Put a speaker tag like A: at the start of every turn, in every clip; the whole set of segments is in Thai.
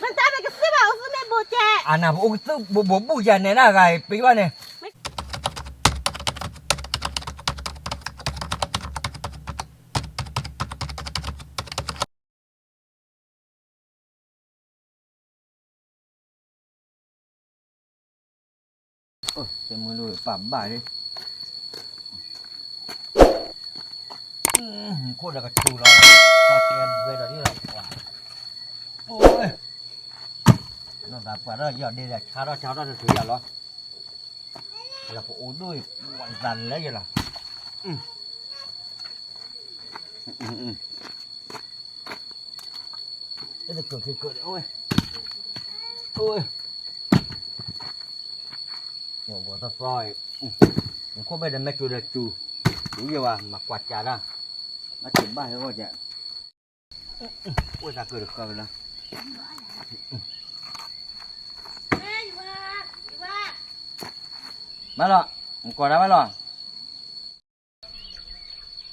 A: มันตามไปกับซื้อบ่าวซื้อไม่บูเจ
B: อันน่ะโอ้ซื้อบูเจเนี่ยนะไงปีว่าเนี่ยโอ้เต็มมือเลยปั๊บบ่ายเลยโคตรกระชูเราพอเตียนเวลาที่เราโอ้ยน้องตาปลาเราหยอดดีเลยเช้าเราจะถืออย่างหรอเราก็โอ้ด้วยวันจันทร์แล้วยังล่ะจะเกิดโอ้ยโอ้โหตะปอยมันก็ไม่ได้ไม่จูเด็ดจูรู้ยังว่ามากวาดจานนะมาถึงบ้านแล้วก็จะโอ้ยตาเกิดนะมาหรอมันกวาดได้ไหมหรอ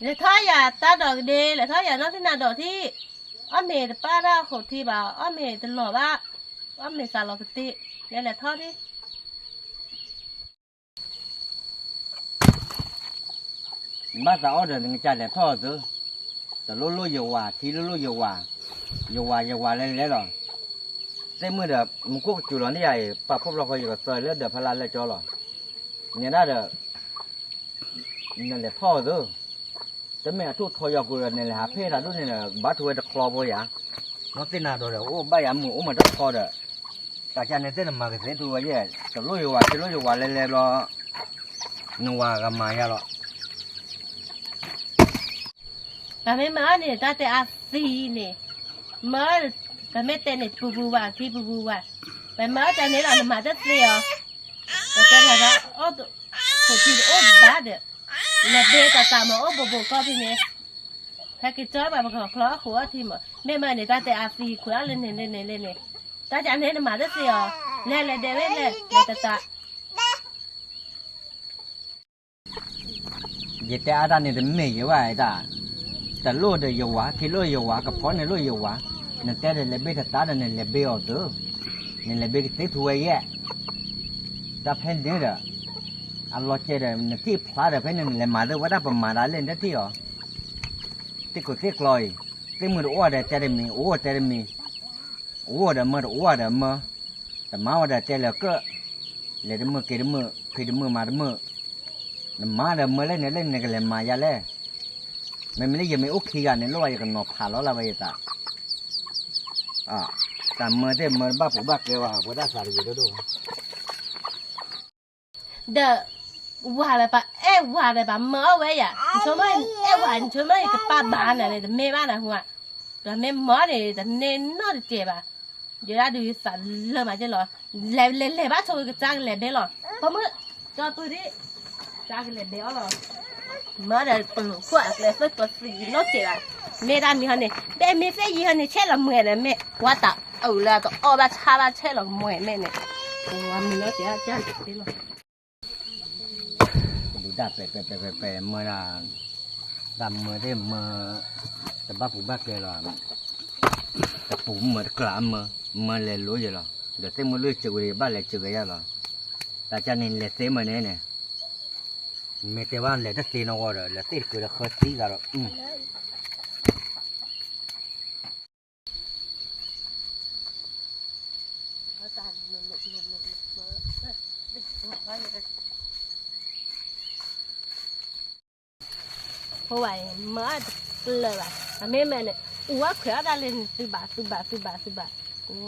A: เลยท้ายอย่าตาดอกเดย์เลยท้ายอย่าน้องที่นาดอกที่อ้อมเมย์ป้าเราขบที่บ่าวอ้อมเมย์ตลอดว่าอ้อมเมย์สารลอกติเนี่ยแหละท้อที่
B: บ้านสาวเดินจ่ายแต่ท่อซื้อแต่ลุยอยู่ว่าทีลุยอยู่ว่าเล่นหรอแต่เมื่อเดี๋ยวมันก็จุดนี้ใหญ่ปะพวกเราก็อยู่กับซอยเลือดเดือดพลานเลยจ้อหรอเนี่ยน่าเด้อนั่นแหละท่อซื้อแต่แม่ทุกทอยกูเนี่ยแหละหาเพศอะไรด้วยเนี่ยบัตรไว้ตะคลอบ่อย่างน้องตีน่าดูเด้อโอ้บ้าอย่างมึงโอ้มันตะคลอเด้อแต่จานเนี่ยเต้นมาเกษตรตัวเย่แต่ลุยอยู่ว่าเล่นหรอนัวกับมาอย่าหรอ
A: แต่ไม่มาเนี่ยตาแต่อาซีเนี่ยมาแต่ไม่เต้นเนี่ยบูว่าที่บูว่าไปมาแต่เนี่ยเรามาจะเสียแต่แต่ละโอ้ตัวที่โอ้บ้าเด้อแล้วเบต้าตามโอ้บูก็พี่เนี่ยถ้ากิจวัตรแบบคล้อหัวที่มั้งไม่มาเนี่ยตาแต่อาซีคุยอะไรเนี่ยตาจะเนี่ยมาจะเสียเล่เดวิดเล่ตา
B: เยแต่อาจารย์เนี่ยจะไม่เยอะว่าไอ้ตาแต่โลดเยอะวะที่โลดเยอะวะกับพ่อเนี่ยโลดเยอะวะนั่นแต่เล็บเบ็ดตาเนี่ยเล็บเบ็ดเอาตัวเนี่ยเล็บเบ็ดติดหัวเย่ตาเพ่นเนี่ยเด้ออัลลอฮ์เจอเด้อเนี่ยที่พลาดเพ่นเนี่ยเล็บมาเด้อว่าได้ประมาณอะไรเนี่ยที่อ๋อที่กูที่กลอยที่มืออ้วนเด้อเจอเด้อมีอ้วนเจอเด้อมีอ้วนเด้อมืออ้วนเด้อมือแต่มาว่าเด้อเจอแล้วก็เลยเด้อมือเกเด้อมือคือเด้อมือมาเด้อมือมาเด้อมือเล่นเนี่ยก็เล่นมายาเล่ไม่ได้ยังไม่โอเคกันเนี่ยเราอย่างนอผ่าแล้วละไปตาแต่เมื่อเด้เมื่อบ้าผมบ้าเกว่าผมได้สารีอยู่ด้วย
A: เด้อว่าอะไรปะว่าอะไรปะเมื่อไว้อ่ะชมว่าว่าชมว่ากับป้าบ้านอะไรแต่แม่บ้านนะหัวแต่แม่หมอเนี่ยแต่เน้นนอดเจ็บอ่ะเดี๋ยวดูสั่นเริ่มมาจะหรอเล่บ้าโชว์กับจ้างเล่เบ้หรอเพราะเมื่อจอตัวนี้จ้างเล่เบ้หรอเมื่อเดี๋ยวปลุกขวดเลยเพื่อตัวสีนอดเจ็บอ่ะแม่ด้านมีฮันเนี่ยแต่แม่เสียยีฮันเนี่ยเช่ละเมื่อเลยแม่ว่าตาเอาละตัวอ้อบ้าชาบ้าเช่ละเมื่อแม่เนี่ยว่ามีนอดเจ็บจ้างเจ็บหรอ
B: ดูดับไปเมื่อดำเมื่อได้เมื่อแต่บ้าผมบ้าเกล่ะแต่ผมเมื่อกล้ามเมื่อเลยรู้อยู่หรอเดี๋ยวเต้เมื่อรู้จุกเลยบ้าเลยจุกยังหรอแต่จะนี่เลยเต้เมื่อเนี่ยไม่แต่ว่าเลยถ้าตีนเอาเลยเต้คือเราเคยตีกันหรอ
A: เพราะว่าเมื่อเลยว่าแม่เนี่ยอ้วกเขียวได้เลยสิบบาทกู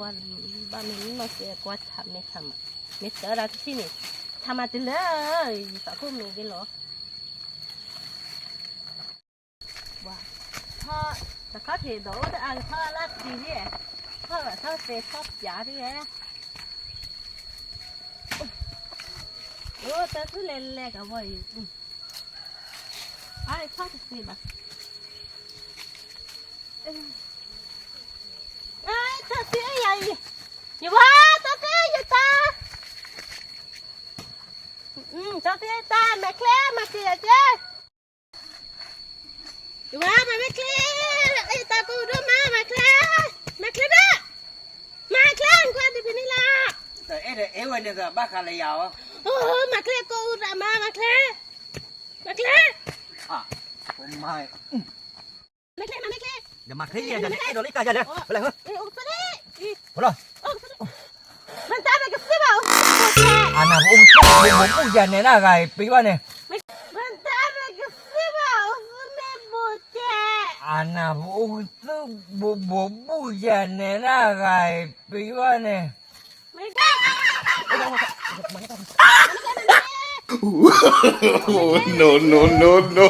A: ว่าบ้านนี้มาเสียกว่าทำไม่ทำไม่เจอเราที่นี่ทำมาติเลยสักพวกมีกันหรอว่าพ่อแต่เขาถือโดดอ่ะพ่อรักดีเนี่ยพ่อแบบเขาเตะชอบยาที่ไหนโอ้แต่คือเล่ๆกับว่าไอ้พ่อจะสิบะไอ้เธอเสียใหญ่อย่าว่าตัวเสียอย่าตาตัวเสียตาแม่แคร์มาเสียเจ้อย่าว่าแม่แคร์ไอ้ตากูด้วยมาแคร์บ้ามาแค qua đi bên này là
B: แต่เอ๊ะเอ๊ะวันนี้ก็บ้าคาเลยยาวอ่ะ
A: mà khle cô ra mà khle
B: อ่ะผมไม่
A: mà khle mà khle
B: เดี๋ยวมาเคลียร์เดี๋ยวไอ้โดนลิกาจะเดี๋ยวไปเลยเหรอ
A: ô sao đấy
B: พอแล้ว
A: mình ta phải cái xếp vào
B: อ่านะผมอุ้ยยันเนี่ยนะไงปีว่าเนี่ย
A: mình ta phải cái xếp vào mẹ bố trẻ
B: อ่านะผมอุ้ยยันเนี่ยนะไงปีว่าเนี่ย
A: mày khle
C: No, no, no, no.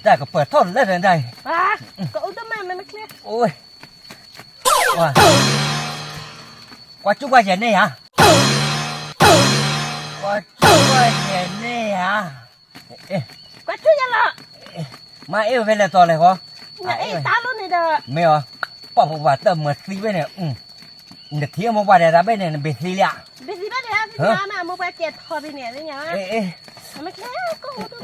B: แต่ก็เปิดท่อนแล้วได้
A: à cậu tao mà khle
B: โอ้ยว้ากว่าจุกว่าอย่างนี้ฮะกว่าจุกว่าอย่างนี้ฮะเอ๊ะ
A: quá chú ra lọ
B: มาเอ๊ะเป็นอะไรต่อเลยเหรอ
A: nhà ấy tao luôn này đờ
B: ไม่เหรอป้าบอกว่าเติมมาซีไปเนี่ยเด็กเที่ยวมาว่าได้รับไปเนี่ยเป็นซีเลีย
A: bây giờ bắt đầu mà mua ba chè thò bên này đấy nhá
B: เอ๊ะเอ๊ะ
A: mày khle cậu tao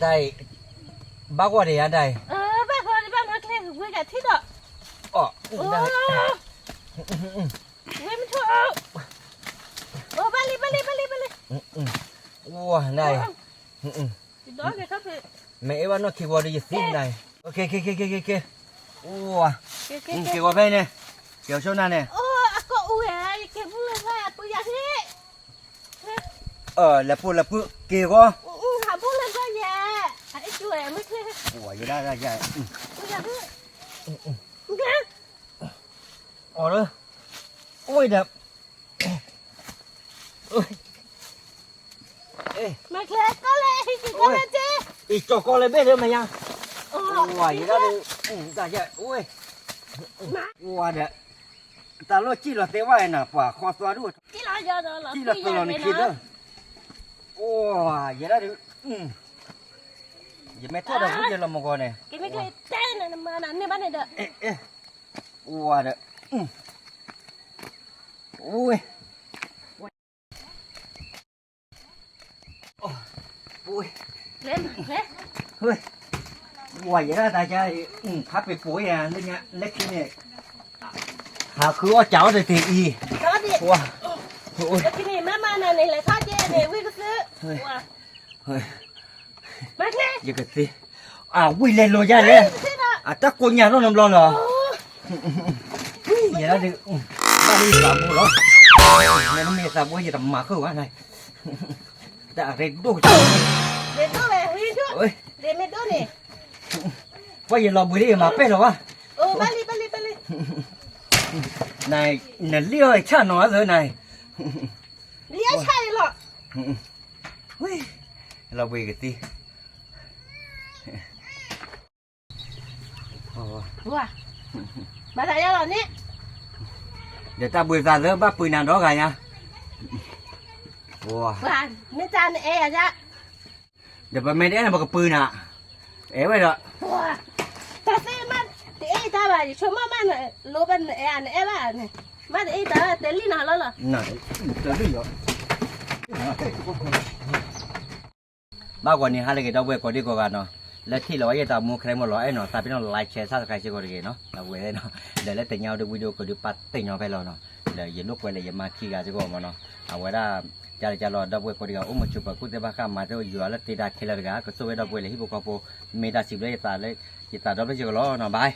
B: ได้บ้ากว่าเดียได้
A: bác thôi đi bác khle với cả thít ạ
B: อ๋อ
A: ô
B: ได้
A: với mình thua ô ba li
B: ว้าได้
A: thì đó cái khác thì
B: แม่ว่าน้องคิดว่าได้ซีได้โอเคว้า
A: cái
B: เกี่ยวกับไปเนี่ยเกี่ยวช่วงนั้นเนี่ย
A: ô à cậu ui à cái vui thôi à tôi già thế
B: แล้วพูดเกี่ยวกับ
A: hả vui lên thôi già hãy cười mới khle
B: ว้าอยู่ได้ใหญ่
A: tôi già thế ok
B: อ๋อเลยโอ้ยเด็บ
A: mà khle có lẽ thì có lẽ chứ
B: อีจอกเลยเบ้เดี๋ยวมายัง
A: ô
B: ว้าอยู่ได้เลยแต่ใหญ่โอ้ย
A: mà
B: ว้าเด็บแต่รถจี้เราเตะไว้น่ะป่ะคอตัวด้วย
A: chỉ là giờ rồi là
B: จี้เราตัวนี่คิดเด้อว้าอยู่ได้เลยอย่าไม่โทษเราพูดเดี๋ยวเรามาก่อนเนี่ย
A: cái mấy cái tên này mà nè bán này đợi
B: เอ๊ะว้าเด็บโอ้ยโอ้ย
A: lên khle
B: เฮ้ยว่าอย่างนั้นแต่จะพับไปปุ๋ยอ่ะนี่ไงเล็กที่นี่หาคือว่าเจ้าเลยตีอี
A: có đi
B: ว้าโอ้ย
A: cái này má này này lại thoát chè này với cái sữa
B: เฮ้ย
A: mà khle
B: อย่าเกิดสิวิ่งเล่นโลย่าเลย
A: thế đó
B: ตะโกนอย่างนั้นน้ำร้อนเหรออย่างนั้นดิบ้านนี้สามโมเหรอเนี่ยน้องเมย์สามโมอย่าทำหมาเข้าว่าไงแต่อะไรดูจัง
A: để đốt về huy trước
B: เอ้ย
A: để mẹ đốt này
B: ว่าอย่ารอบุรีมาเป็ดหรอวะ
A: ô ba li
B: นายเนี่ยเลี้ยวชาหนอเลยนาย
A: lia chai lọ
B: เฮ้ยเราไปกันสิ
A: wow bà thấy ra rồi nè
B: เดี๋ยวตาบุยซาเลยบ้าปืนนานร้องไงนะว้า
A: wow mẹ cha này e à cha
B: เดี๋ยวไปไม่ได้นะบอกกับปืนอ่ะไว้เหรอ
A: wow ta xem mà thì e ta bà cho má này lô bên e à e bà này má thì e ta để li nào lo
B: ไหนเจอด้วยเหรอบ้ากว่านี้ฮะเลยก็ต้องเว้ยก่อนดีกว่ากันเนาะและที่เราจะตามมูใครมาหล่อไอ้เนาะตาพี่น้องไลค์แชร์ซับสไครต์ช่วยกันเนาะเราเว้ยเนาะเดี๋ยวแล้วแต่เงาดูวิดีโอก็ดูปัดติ่งเงาไปแล้วเนาะเดี๋ยวอย่าลุกไว้เลยอย่ามาขี้กาจะก็มาเนาะเอาไว้ได้จะรอดับเว้ยก่อนดีกว่าอุ้มมาจุบกูแต่บ้าข้ามมาเท่าอยู่แล้วตีดาเคลร์กาก็สู้ไว้ดับเว้ยเลยที่พวกเขาโปเมดาสิบเลยตาเลยดับเลยจะก็รอเนาะบาย